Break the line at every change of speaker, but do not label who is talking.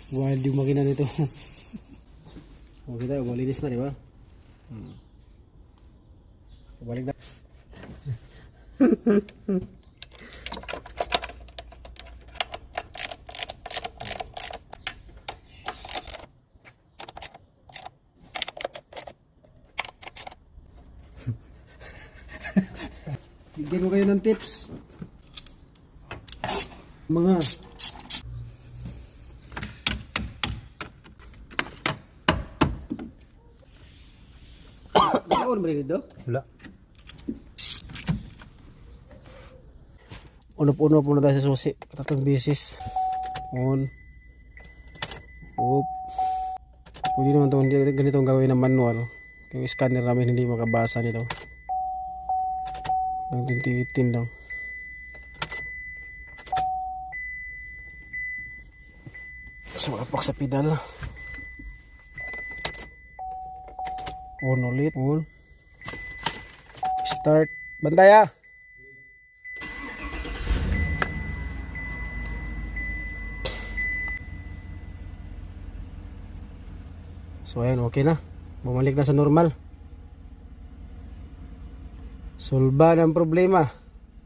Wild yung makina nito. Okay tayo, malinis na, di ba? Balik na. Bigyan ko kayo ng tips. Mga Ano ba rin ito?
Wala.
Uno-uno po na tayo sa susi. 3 beses. On. Oop. Pwede naman ito ganitong gawin ng manual. Yung scanner namin hindi makabasa nito. Ang tintitin lang. Sumapak sa pedal. On ulit. On. Start. Bantay ah! So ayan, okay na. Bumalik na sa normal. Solba ng problema.